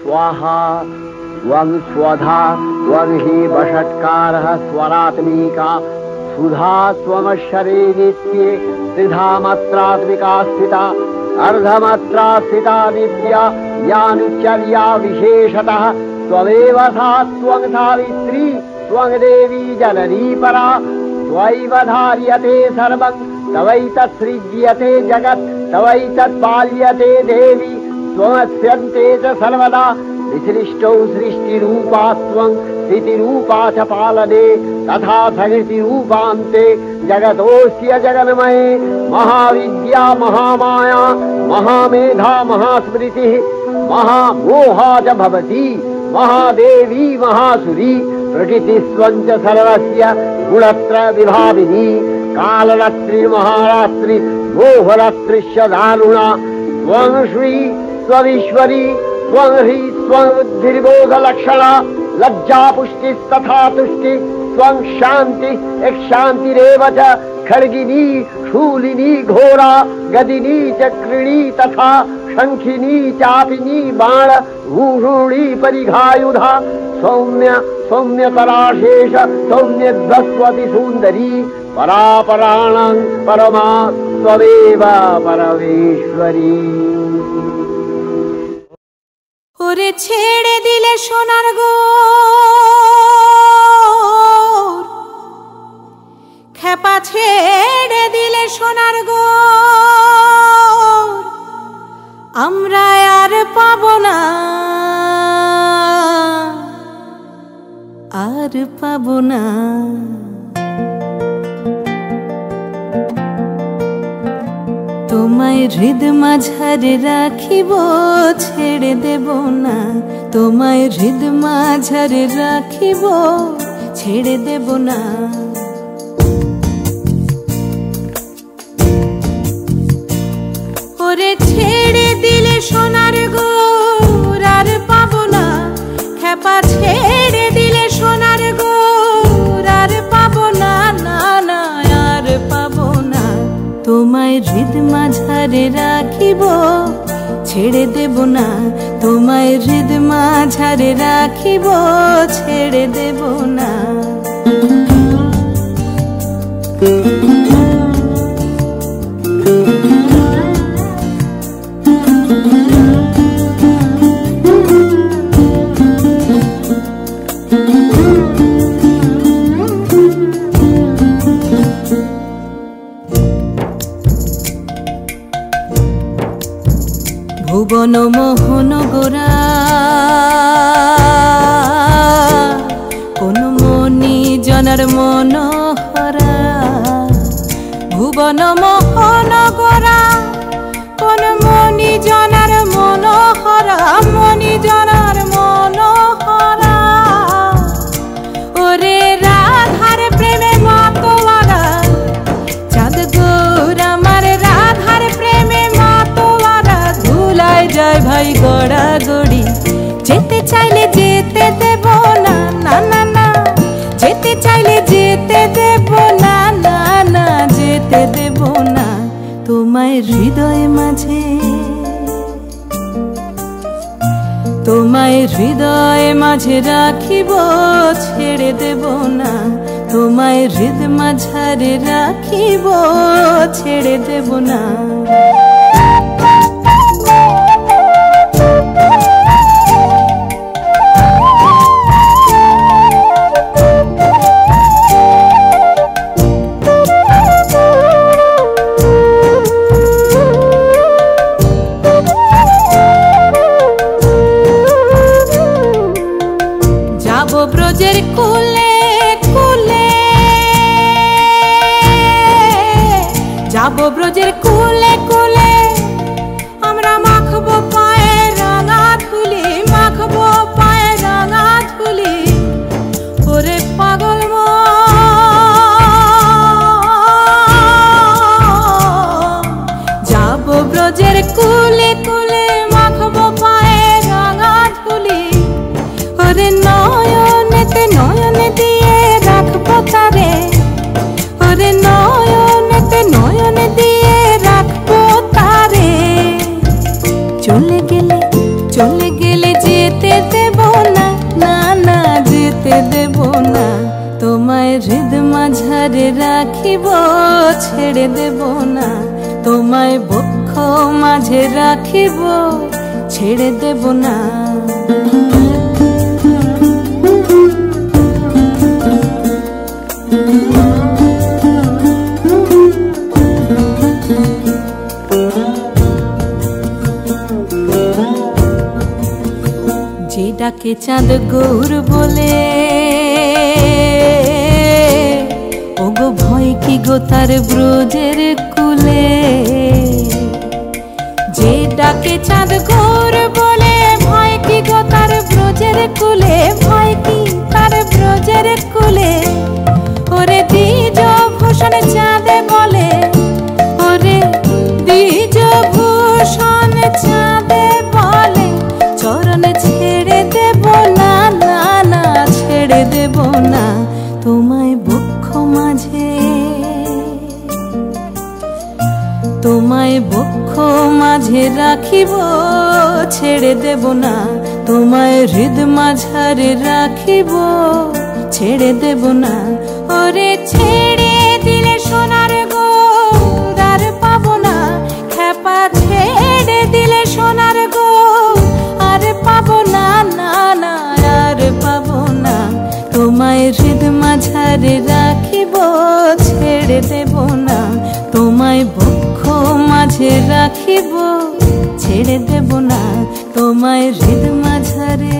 स्वाहा त्वं स्वधा त्वं हि वषट्कारः स्वरात्मिका सुधा त्वमक्षरे नित्ये त्रिधा मात्रात्मिका स्थिता अर्धमात्रा स्थिता विद्या यानुचर्या विशेषतः त्वमेव सा त्वं सावित्री त्वं देवी जननी परा त्वयैव धार्यते सर्वं तवैतत् सृज्यते जगत् तवैतत् पाल्यते देवी त्वमस्यन्ते च सर्वदा विसृष्टौ सृष्टिरूपा त्वं स्थितिरूपा च पालने तथा प्रकृतिरूपान्ते जगतोऽस्य जगन्मये महाविद्या महामाया महामेधा महास्मृतिः महामोहा च भवति महादेवी महासुरी प्रकृतिस्त्वं च सर्वस्य गुणत्रय विभाविनी कालरात्रि महारात्रि मोहरात्रिश्च दारुणा त्वं श्री त्वमीश्वरी त्वं ह्री त्वं बुद्धिर्बोधलक्षणा लज्जा पुष्टिस्तथा तुष्टि त्वं शान्ति शान्तिरेव च खड्गिनी शूलिनी घोरा गदिनी चक्रिणी तथा शंखिनी चापिनी बाण भूषुणी परिघायुधा सौम्य सौम्यतराशेष सौम्यध्वस्वति सुंदरी परापराणां परमा त्वमेव परमेश्वरी। ওরে ছেড়ে দিলে সোনার গো খেপা ছেড়ে দিলে সোনার গো আমরা আর পাবো না আর পাবো না তোমায় হৃদ মাঝারে রাখিব ছেড়ে দেব না তোমায় হৃদ মাঝারে রাখিব ছেড়ে দেব না ওরে ছেড়ে দিলে সোনার গো আর পাবো না খেপা ছেড়ে দিলে সোনার গো আর পাবো না না না আর পাবো না তোমায় হৃদ মাঝারে রাখিব ছেড়ে দেব না তোমায় হৃদ মাঝারে রাখিব ছেড়ে দেব না ভুবন মোহন গোরা কোন মনি জনার মনোহরা ভুবন মোহন গোরা কোন মনি জনার মনোহরা মনি জনার মনোহরা ওরে রাধার প্রেমে মাতোয়ারা চাঁদ গৌর আমার রাধার প্রেমে মাতোয়ারা ধুলায় যায় ভাই গড়া গড়ি যেতে চাইলে যেতে দেব না না না না যেতে চাইলে যেতে দেব না না না যেতে দেব না তোমায় হৃদয় মাঝে তোমায় হৃদয় মাঝে রাখিব ছেড়ে দেব না তোমায় হৃদ মাঝারে রাখিব ছেড়ে দেব না ব্রজের কুলে কুলে যাব ব্রজের কুলে কুলে আমরা মাখবো পায়ে রাঙা ধুলি মাখবো পায়ে রাঙা ধুলি ওরে পাগল যাব ব্রজের কুলে কুলে মাখবো পায়ে রাঙা ধুলি ওরে নয়নেতে নয়নে দিয়ে রাখবো তারে ওরে নয়নেতে নয়নে দিয়ে রাখিব ছেড়ে দেব না, তোমায় বক্ষ মাঝে রাখিব ছেড়ে দেব না। যে ডাকে চাঁদ গৌর বলে, ওগো ভয় কি গো তার ব্রজের কুলে। যে ডাকে চাঁদ গৌর বলে, ভয় কি গো তার ব্রজের কুলে, ভয় কি তার ব্রজের কুলে। ওরে দ্বিজ ভূষণ চাঁদে বলে, ওরে দ্বিজ ভূষণ চাঁদে বলে, চরণ ছেড়ে দেব না, না না ছেড়ে দেব না, তোমায় বক্ষ মাঝে, তোমায় বক্ষ মাঝে রাখিব ছেড়ে দেব না, তোমায় হৃদ মাঝারে রাখিব ছেড়ে দেব না। ওরে ছেড়ে দিলে সোনার গৌর আর পাবো না, খেপা ছেড়ে দিলে সোনার গৌর আর পাবো না, না না আর পাবো না, তোমায় হৃদ মাঝারে রাখিব ছেড়ে দেব না, তোমায় বক্ষ মাঝে রাখিব ছেড়ে দেব না, তোমায় হৃদ মাঝারে।